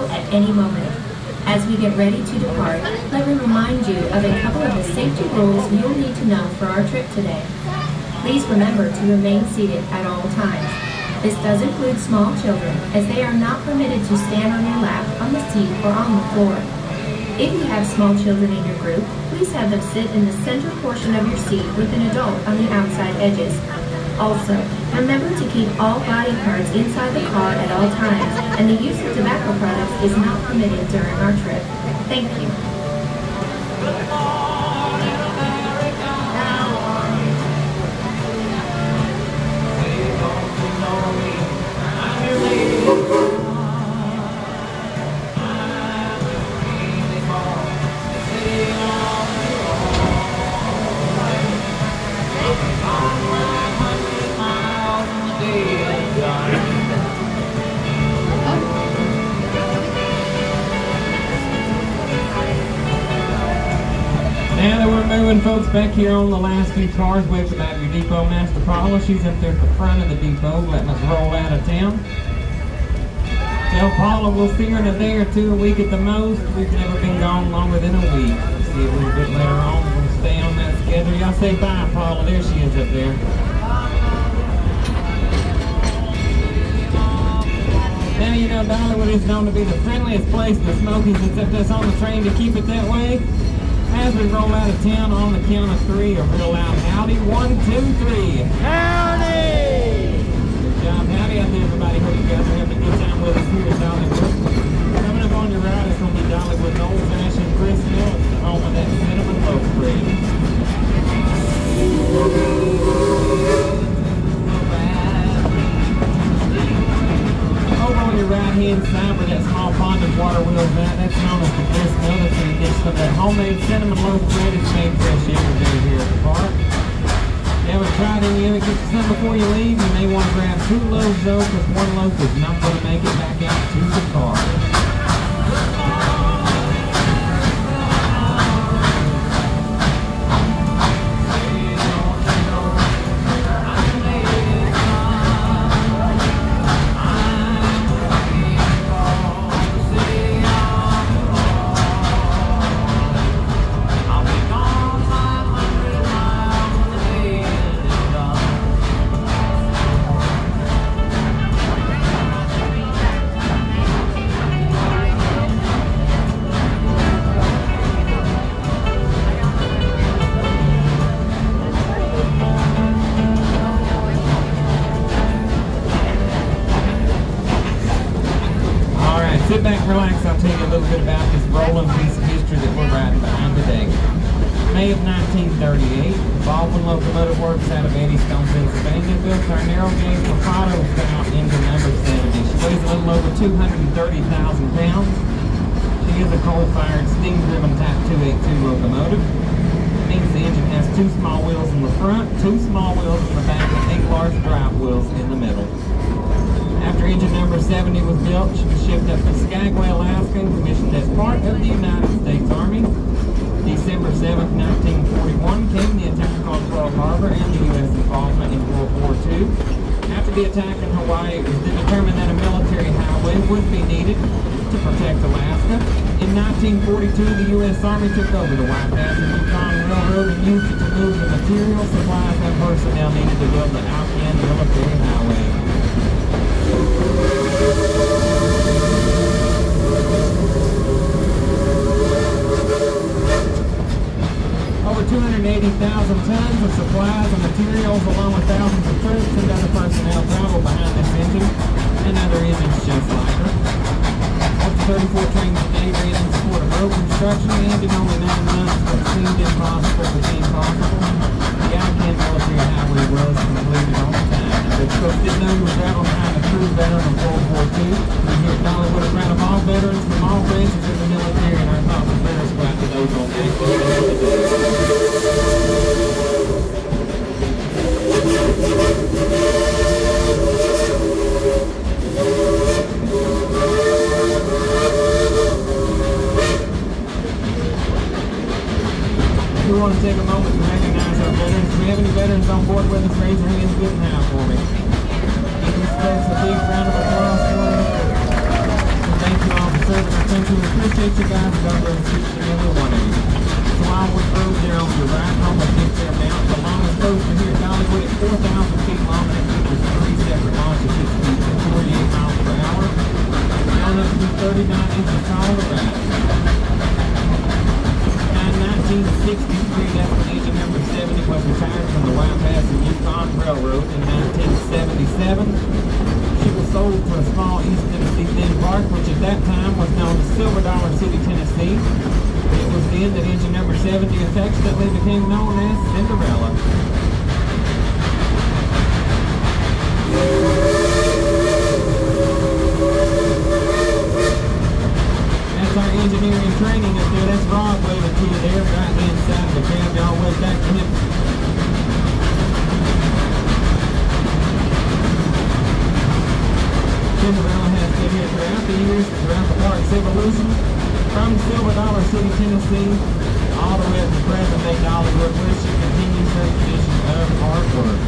at any moment. As we get ready to depart, let me remind you of a couple of the safety rules you'll need to know for our trip today. Please remember to remain seated at all times. This does include small children, as they are not permitted to stand on your lap, on the seat, or on the floor. If you have small children in your group, please have them sit in the center portion of your seat with an adult on the outside edges. Also, remember to keep all body parts inside the car at all times, and the use of tobacco products is not permitted during our trip. Thank you. Now that we're moving, folks, back here on the last few cars, we have your Depot Master Paula. She's up there at the front of the depot, letting us roll out of town. Tell Paula we'll see her in a day or two, a week at the most. We've never been gone longer than a week. We'll see a little bit later on. We'll stay on that schedule. Y'all say bye, Paula. There she is up there. Now you know Dollywood is known to be the friendliest place in the Smokies, except us on the train to keep it that way. As we roll out of town on the count of three, a real loud howdy. 1, 2, 3. Howdy! Good job. Howdy out there, everybody. Hope you guys are having a good time with us here at Dollywood. Coming up on your right is going to be Dollywood Old Fashioned Grist Mill. It's the home of that cinnamon loaf bread. Over on your right hand side where that small pond of water wheels at, that's known as the grist mill. That's where you get some of that homemade cinnamon loaf bread. It's made fresh every day here at the park. You haven't tried any of it, get you some before you leave. You may want to grab 2 loaves though, because 1 loaf is not going to make it back out to the car. Sit back, relax, I'll tell you a little bit about this rolling piece of history that we're riding behind today. May of 1938, Baldwin Locomotive Works out of Eddystone, Pennsylvania, built our narrow gauge Mikado out into number 70. She weighs a little over 230,000 pounds. She is a coal-fired, steam-driven Type 282 locomotive. It means the engine has 2 small wheels in the front, 2 small wheels in the back, and 8 large drive wheels in the middle. After engine number 70 was built, she was shipped up to Skagway, Alaska, and commissioned as part of the United States Army. December 7, 1941 came the attack on Pearl Harbor and the U.S. involvement in World War II. After the attack in Hawaii, it was determined that a military highway would be needed to protect Alaska. In 1942, the U.S. Army took over the White Pass and Yukon Railroad and used it to move the materials, supplies, and personnel needed to build the Alcan military highway. Over 280,000 tons of supplies and materials, along with thousands of troops and other personnel, travel behind this engine and other engines just like her. Up to 34 trains a day ran in support of road construction, and in only 9 months, what seemed impossible became possible. The Alcan military highway was completed on time. But folks didn't know you were traveling behind a true veteran of World War II. We here at Dollywood are proud of all veterans from all branches of the military, and our thoughts and prayers go out to those on active duty. We want to take a moment to recognize our veterans. If we have any veterans on board with us, raise your hands good and high for me. Give these folks a big round of applause for them. And thank you all for serving going to appreciate you guys over and each and every one of you. So Wildwood Road there on your right, home of Big Bear Mountain. The longest coaster here at Dollywood at 4,000 feet long. That features 3 separate launches at speeds of 48 miles per hour. Down up to 39 inches tall to ride. In 1963, that's when engine number 70 was retired from the Wild Pass and Yukon Railroad. In 1977, she was sold to a small East Tennessee theme park, which at that time was known as Silver Dollar City, Tennessee. It was then that engine number 70 affectionately became known as Cinderella. That's our engineering training up there. That's Rob waving to you there, right inside of the cab. Y'all wave back to him. Cinderella has been here throughout the years, throughout the park's evolution, from Silver Dollar City, Tennessee, all the way up to present-day Dollywood, where she continues her tradition of hard work.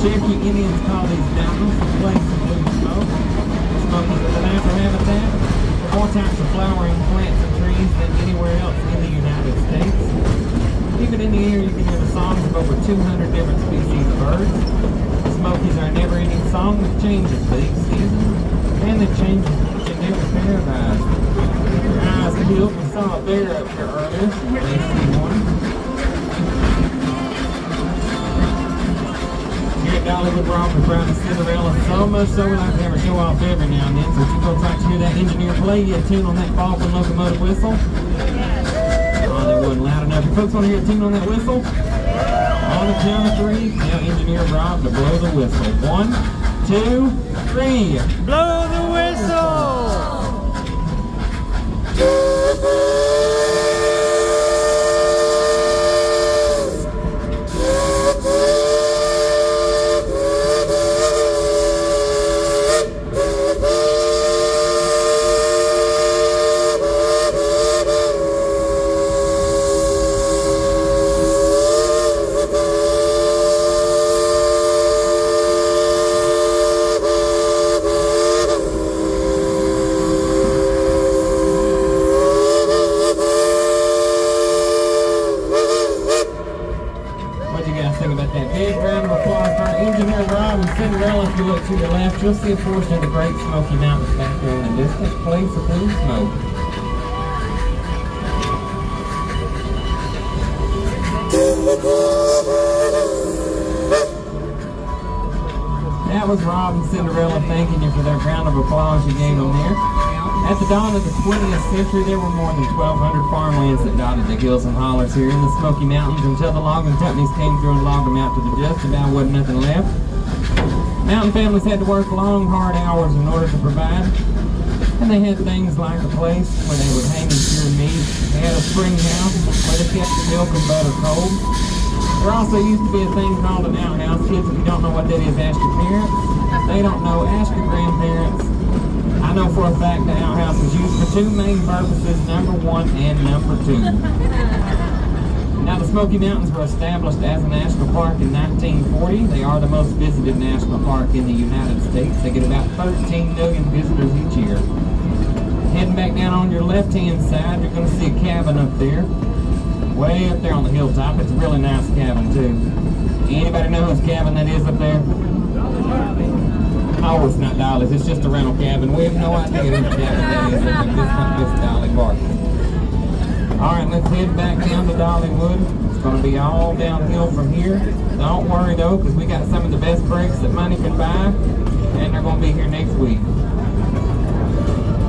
Cherokee Indians call these mountains the place of blue smoke. Smoke is the natural habitat for more types of flowering plants and trees than anywhere else in the United States. Even in the air, you can hear the songs of over 200 different species of birds. The Smokies are a never-ending song that changes with each season, and that changes each and every pair of eyes. Your eyes peeled. We saw a bear up here earlier. You may see one. Here at Dollywood, we're offering proud of Cinderella, so much so we like to have her show off every now and then. So if you folks like to hear that engineer play, you tune on that Baldwin locomotive whistle. Oh, that wasn't loud enough. If you folks want to hear a tune on that whistle, on the count of 3, tell engineer Rob to blow the whistle. 1, 2, 3. Blow the whistle! Cinderella, if you look to your left, you'll see a portion of the Great Smoky Mountains back there in the distance. best place of food smoke. That was Rob and Cinderella thanking you for their round of applause you gave them there. At the dawn of the 20th century, there were more than 1,200 farmlands that dotted the hills and hollers here in the Smoky Mountains until the logging companies came through and logged them out to the just about wasn't nothing left. Mountain families had to work long, hard hours in order to provide. And they had things like a place where they would hang and cure meat. They had a spring house where they kept the milk and butter cold. There also used to be a thing called an outhouse. Kids, if you don't know what that is, ask your parents. If they don't know, ask your grandparents. I know for a fact the outhouse was used for two main purposes, number one and number two. Now the Smoky Mountains were established as a national park in 1940. They are the most visited national park in the United States. They get about 13 million visitors each year. Heading back down on your left-hand side, you're going to see a cabin up there. Way up there on the hilltop. It's a really nice cabin too. Anybody know whose cabin that is up there? Oh, it's not Dolly's. It's just a rental cabin. We have no idea whose cabin that is. It's Dolly Park. Alright, let's head back down to Dollywood. It's going to be all downhill from here. Don't worry though, because we got some of the best breaks that money can buy, and they're going to be here next week.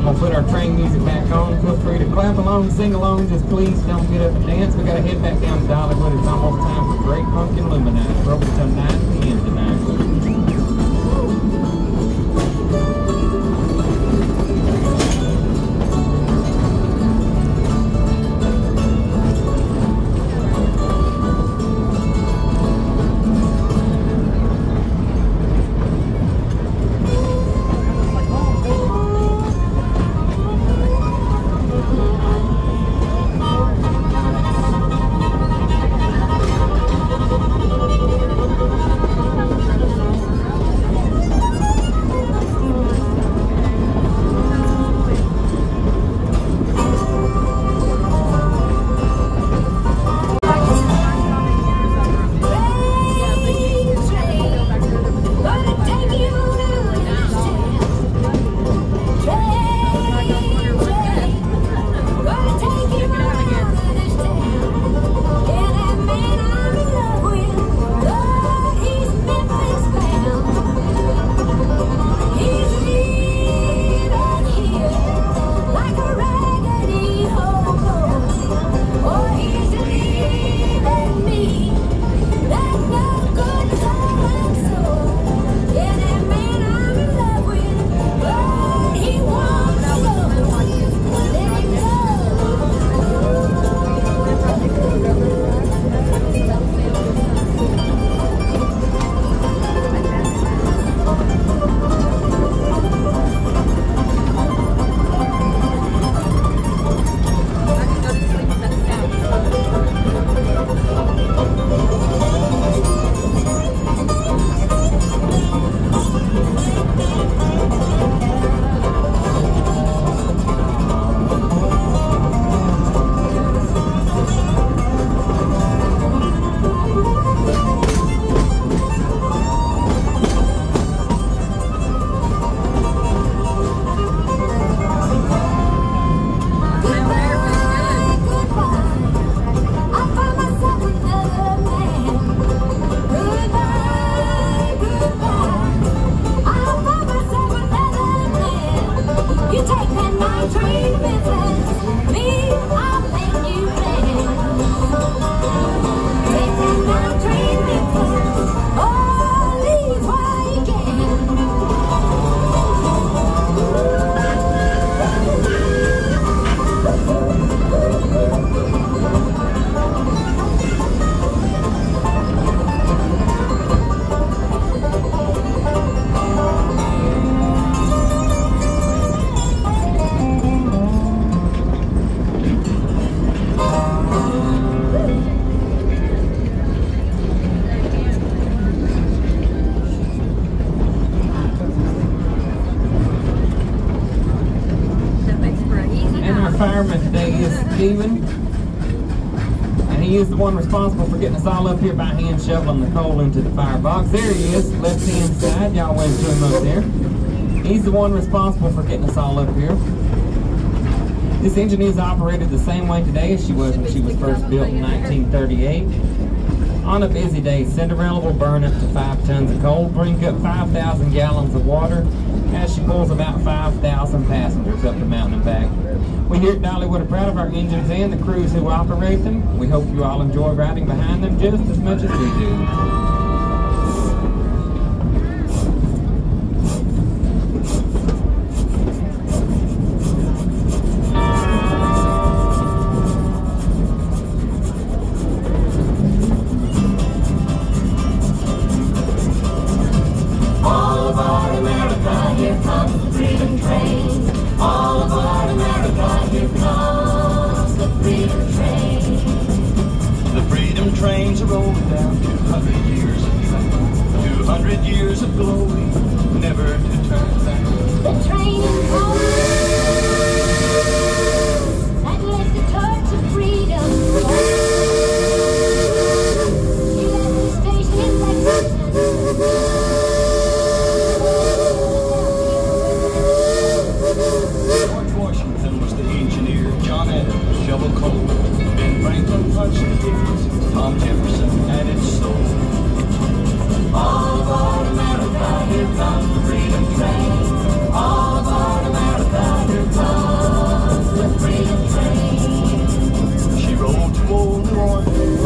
We'll put our train music back on. Feel free to clap along, sing along, just please don't get up and dance. We got to head back down to Dollywood. It's almost time for Great Pumpkin Luminite. We're open until 9 p.m. tonight. Fireman today is Steven, and he is the one responsible for getting us all up here by hand shoveling the coal into the firebox. There he is, left hand side. Y'all went to him up there. He's the one responsible for getting us all up here. This engine is operated the same way today as she was when she was first built in 1938. On a busy day, Cinderella will burn up to 5 tons of coal, bring up 5,000 gallons of water, as she pulls about 5,000 passengers up the mountain and back. We here at Dollywood are proud of our engines and the crews who operate them. We hope you all enjoy riding behind them just as much as we do. Trains are rolling down 200 years of track, 200 years of glory, never to turn back. The train is rolling, that left the torch of freedom. She left the station in Lexington. George Washington was the engineer, John Adams shoveled coal, Ben Franklin punched the tickets, Tom Jefferson added soul. All aboard America, here comes the freedom train. All aboard America, here comes the freedom train. She rolled to old New Orleans,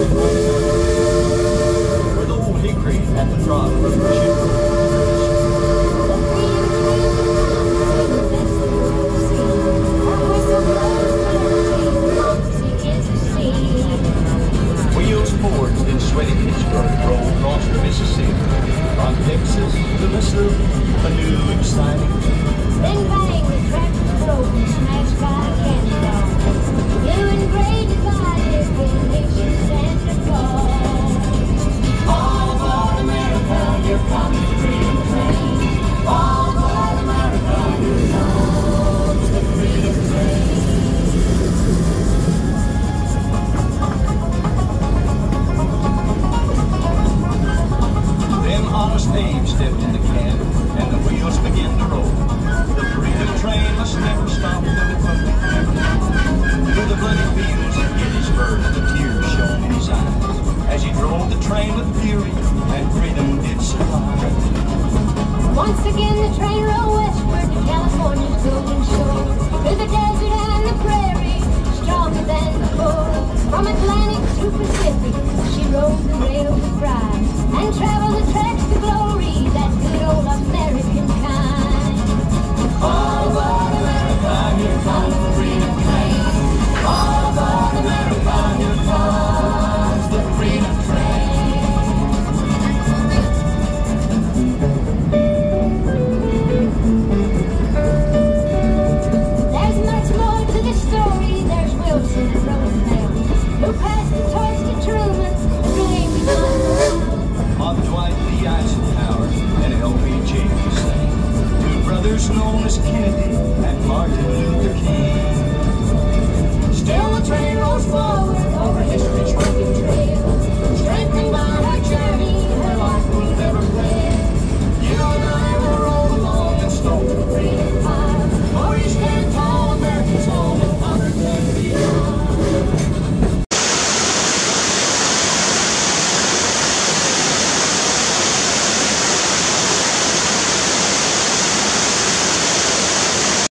where the old hickory at the throttle of her ship. Fords in sweaty Pittsburgh roll across the Mississippi, from Texas to Missouri, a new exciting trip. Then bang, the track was broken, smashed by a cannonball. Blue and gray divided, with nations stand to fall. All aboard America, here comes the freedom train. All aboard America, here comes the freedom train. Honest Abe stepped in the cab, and the wheels began to roll. The freedom train must never stop the Republic. Through the bloody fields of Gettysburg, the tears shone in his eyes, as he drove the train with fury, and freedom did survive. Once again the train rolled westward to California's golden shore, through the desert and the prairie, stronger than before. From Atlantic to Pacific, she rode the rail with pride, and traveled